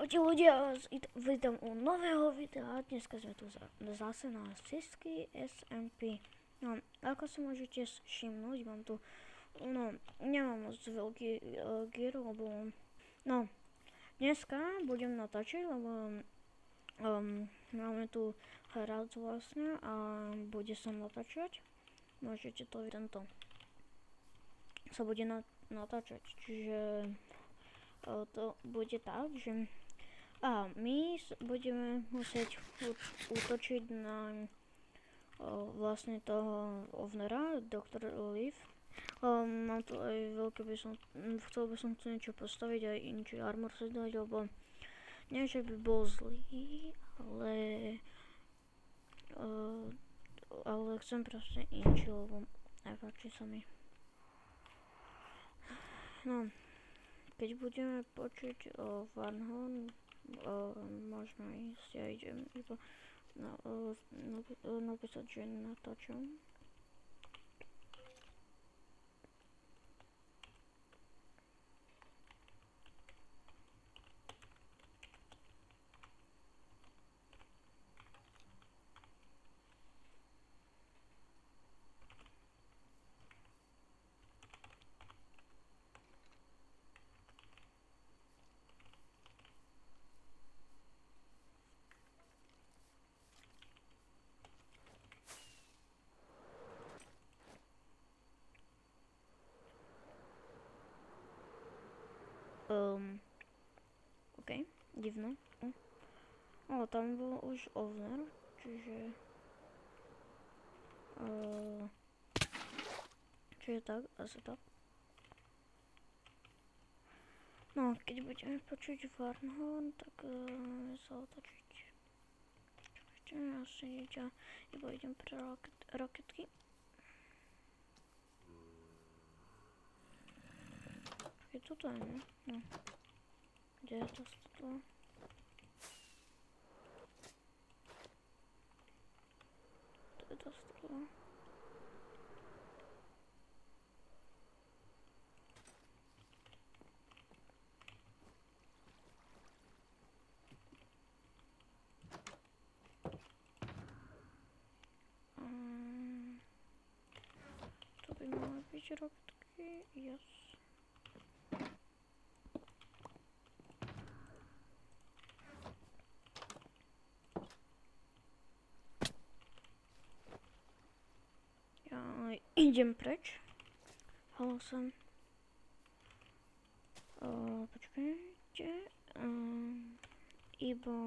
Čaute ľudia, vítam u nového videa. Dneska sme tu zase na Sisky SMP. No, ako si môžete všimnúť, mám tu, nemám moc veľký gear, lebo, dneska budem natáčať, lebo máme tu hrať vlastne a bude sa natáčať. Môžete to vidieť, tento sa bude natáčať, čiže to bude tak, že my budeme musieť útočiť na vlastne toho ovnera, Dr. Leaf. Mám tu aj veľké chcel by som tu niečo postaviť, aj inčí armor sa dať, lebo nie, že by bol zlý, ale chcem proste inčí, lebo nepáči sa mi. No, keď budeme počuť Varnhorn, možno ísť, ja idem iba napísať, že natáčam. OK, divno. Ale tam bol už ovner, čiže tak, asi tak. No, keď budeme počuť Varnhorn, tak sa otočiť. Čakajte, asi iba idem pre raketky. Je toto je, ne? No. Kde je to stalo? To je to stalo. To by mali byť raketky, yes. Idem preč. Halo sem. Počkajte. Iba...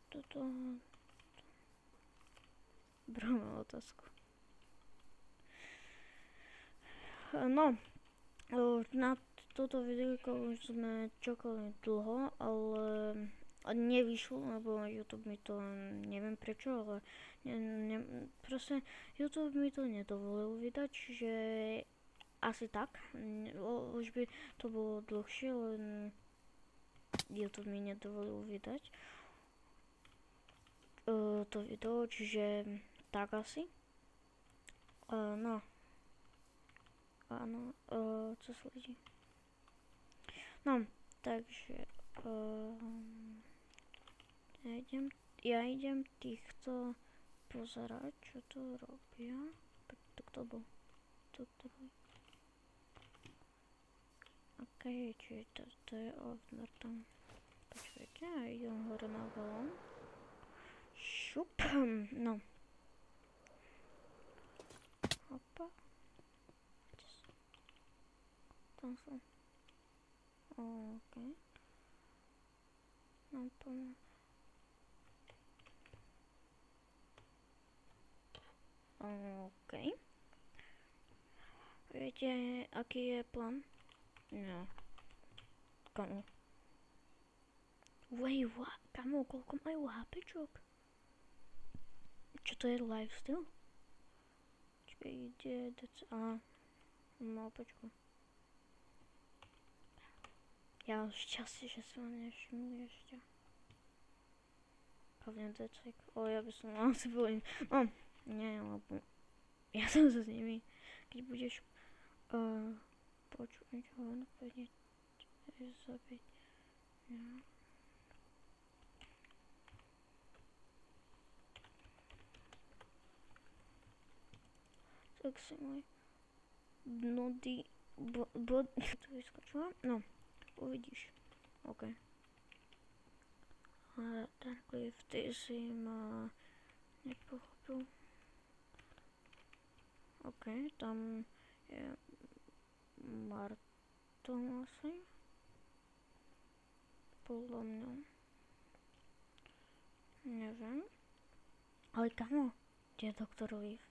Toto... Brám otázku. No. Na toto videjko už sme čakali dlho, ale... nevyšlo, lebo YouTube mi to, neviem prečo, ale proste YouTube mi to nedovolil vydať, čiže asi tak, už by to bolo dlhšie, len YouTube mi nedovolil vydať to video, čiže tak asi. No, áno, co sa ľudí. No, takže ja idem týchto pozerať, čo tu robia. Tak to bol. OK, čiže to je ovner tam. Počkajte, ja idem hore na balón. Šup, no. Hopa. Tam som. OK. No, poďme. OK. Viete, aký je plán? No. Kamo. Wait, what? Kamo, koľko majú HPčok? Čo to je lifestyle? Čakaj, ide... no, počkaj. Ja šťastie, že som nevšimli ešte. Hlavne decek. Ja by som asi bol nie, lebo ja som sa s nimi. Keď budeš Počuť ho, napadne zabiť. No. Tak si môj body, to vyskočila? No, uvidíš. OK. Ale ten klif, ty si ma nepochopil. OK, tam je Marton asi. Podľa mňa. Neviem. Ale kamo, kde je doktor Leaf?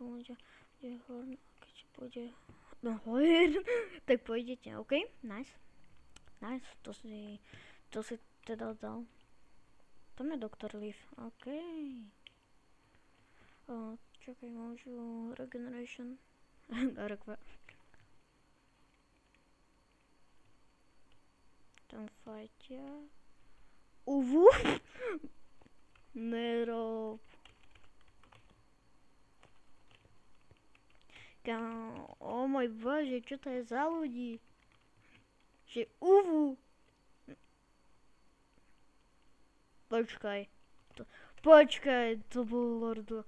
Ľudia, kde je horn, keď pôjde na hor, tak pôjdete, OK? Nice. Nice, to si teda dal. Tam je doktor Leaf, OK. Čakaj, môžu regeneration. Tam fajtia. Uvu. Nerob. O môj bože, čo to je za ľudí? Že uvu. Počkaj, to bol Lordo.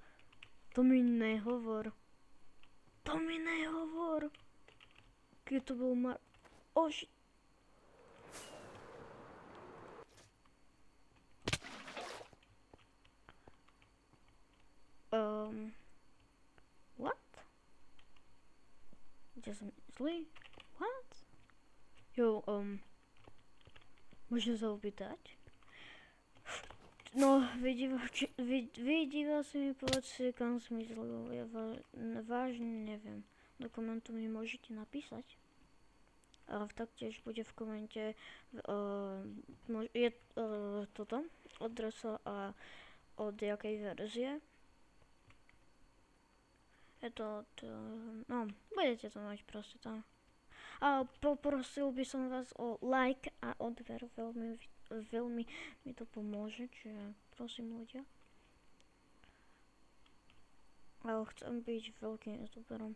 To mi nehovor. Keď to bol shit. What? Kde som zlý? What? Jo, môžem sa opýtať? No, vydíval si mi, povedz si, kam som myslel, ja vážne neviem. Do komentu mi môžete napísať. A taktiež bude v komente je toto, adresa a od jakej verzie. Je to, no, budete to mať proste tam. A poprosil by som vás o like a odber, veľmi mi to pomôže, čiže prosím ľudia. Ale chcem byť veľkým youtuberom.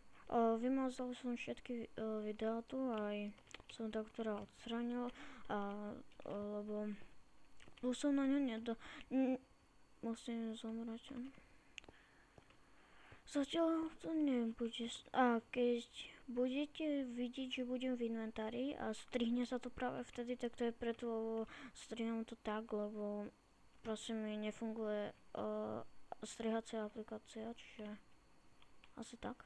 Vymazal som všetky videá tu, aj som doktora odstranil, lebo už som na ňu musím zomrať. Zatiaľ to nebude. A keď budete vidieť, že budem v inventári a strihne sa to práve vtedy, tak to je preto, lebo striham to tak, lebo prosím mi nefunguje strihacia aplikácia, čiže asi tak.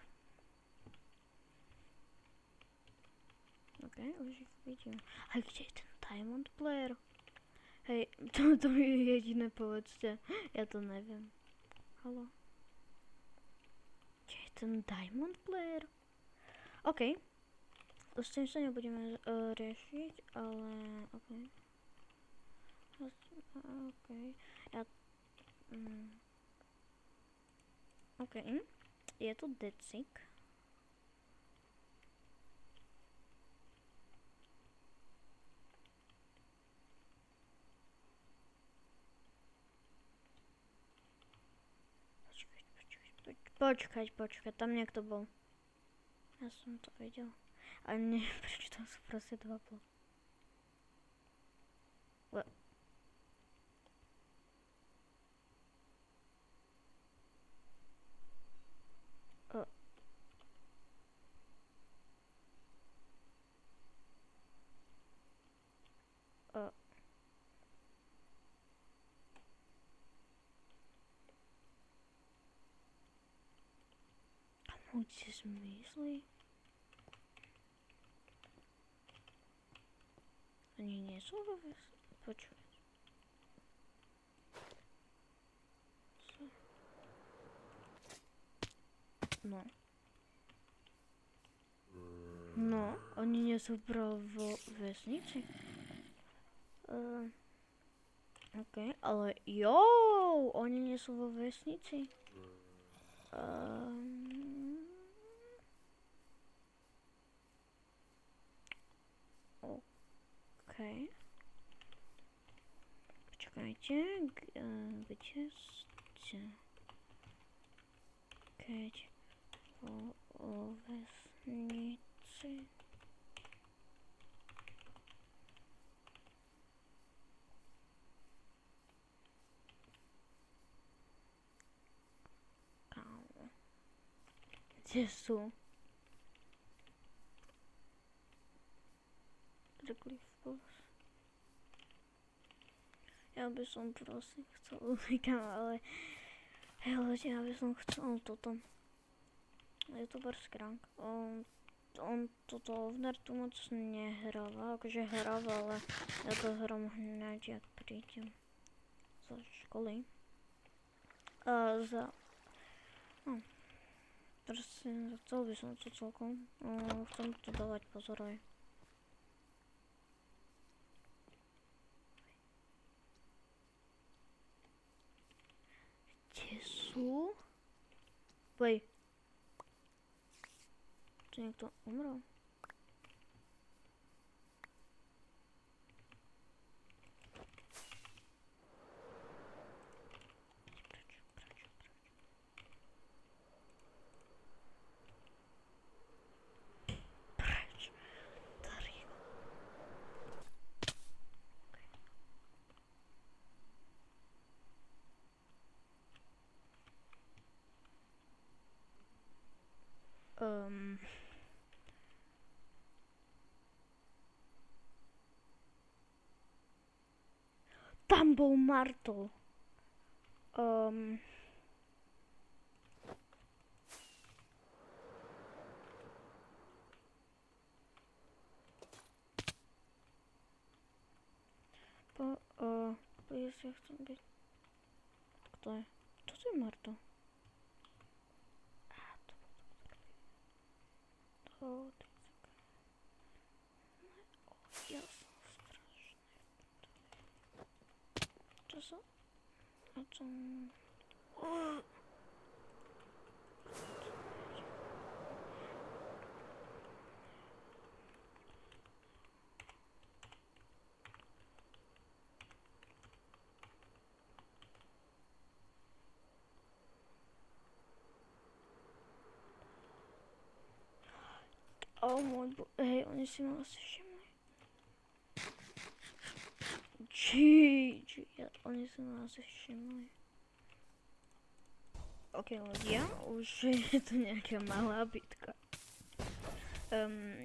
OK, už ich vidím. A kde je ten Diamond Player? Hej, to mi jediné povedzte. Ja to neviem. Haló? Kde je ten Diamond Player? OK. S tým sa nebudeme riešiť, ale OK. OK. OK. Je tu decik. Počkať, tam niekto bol. Ja som to videl. A neviem, prečo tam sú proste dva bloky. Ľudí si myslí? Oni nie sú vo počuť. No, oni nie sú vo vesnici. OK, ale oni nie sú vo vesnici. OK. Počkajte, kde ste? Keď vo vesnici Kde sú? Ja by som prosím chcel unikam, ale hej ľudia, ja by som chcel toto. YouTuber Skrank. On toto ovner tu moc nehráva, akože hráva, ale ja to hrám hneď, jak prídem zo školy. No, proste chcel by som to celkom. Chcem to dávať pozor aj. Kde sú? Wait. Tu niekto umrel? Preč? Tady. Tam bol Marto. Please, ja chcem byť. Kto je? Kto to je Marto? To ja som strašný. Čo sa? A čo? Hej, oni si ma asi všimli. Oni si ma asi všimli. Ok, ľudia, už je to nejaká malá bitka.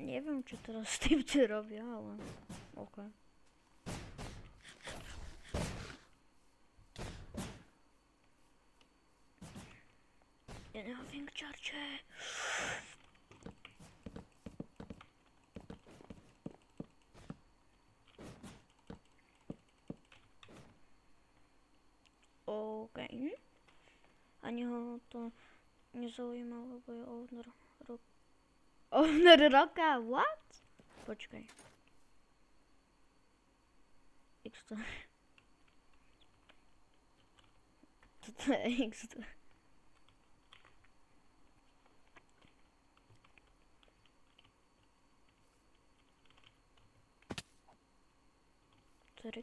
Neviem, čo teraz s tým robia, ale ok. Ja neviem, čarče. OK. Ani ho to nezaujíma, lebo je owner roka. What? Počkaj. X2. Toto je X2. Sorry.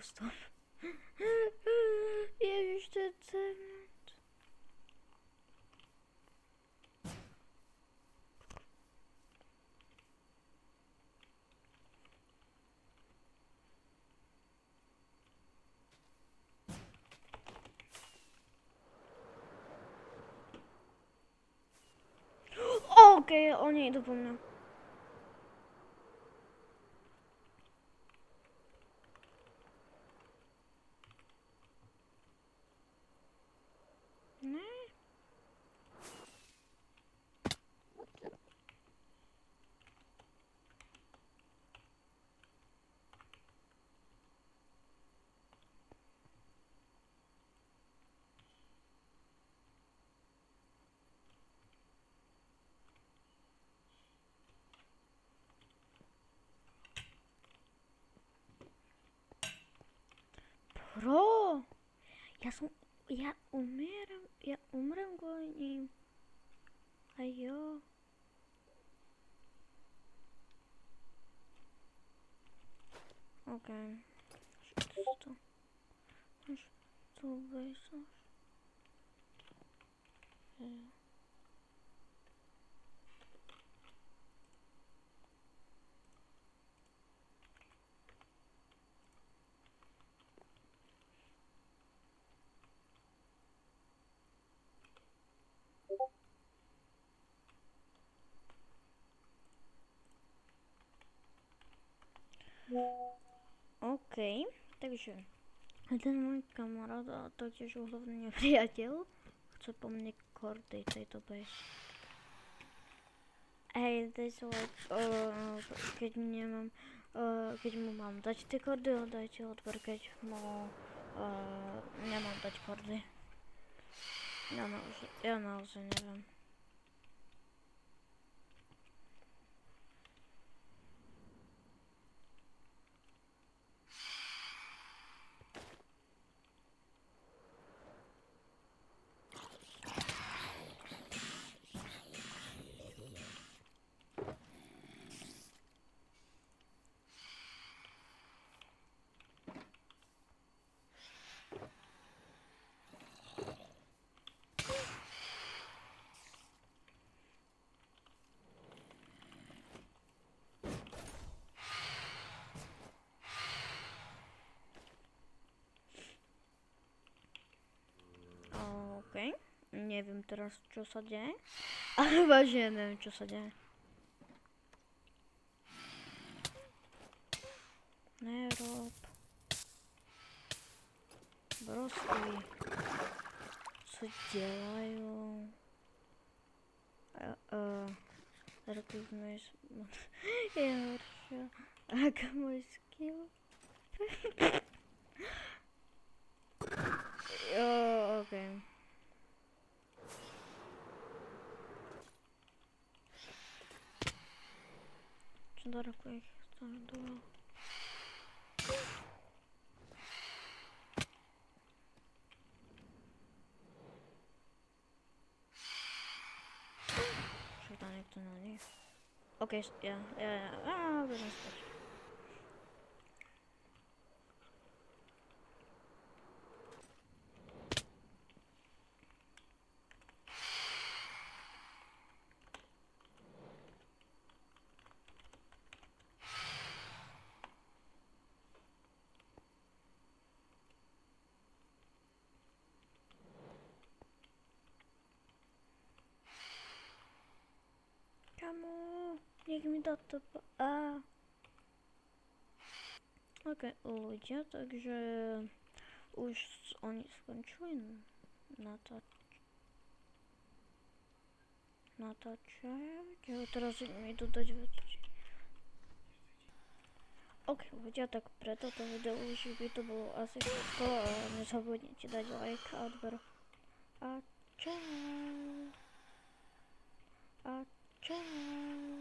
Stop. Ježiš, to je cement. OK, oni idú po mňa. Ne? Bro, ja umrem kvôli ním. A jo. OK. Čo to? Máš tu vejsaš? Okej, takže ten môj kamarát a taktiež hlavný nepriateľ chce po mne kordy tejto base. Hej, dajte like, keď nemám, keď mu mám dať tie kordy, dajte odber, keď mu nemám dať kordy. Ja naozaj neviem. Okej, neviem teraz čo sa deje, ale vážne neviem čo sa deje. Nerob. Broski. Co dělají? Recognize. Je horší. Jak můj skill? Jo, ok. Co daleko jich tam bylo? Však tam někdo na nich. Ok, já, budem spát. Kamo, niech mi da to... Ok, ľudia, takže už oni skončili natáčať. Ja teraz mi idú dať veci. Ok, ľudia, tak pre toto video už by to bolo asi všetko a nezabudnite dať like a odber. A čau. A čau.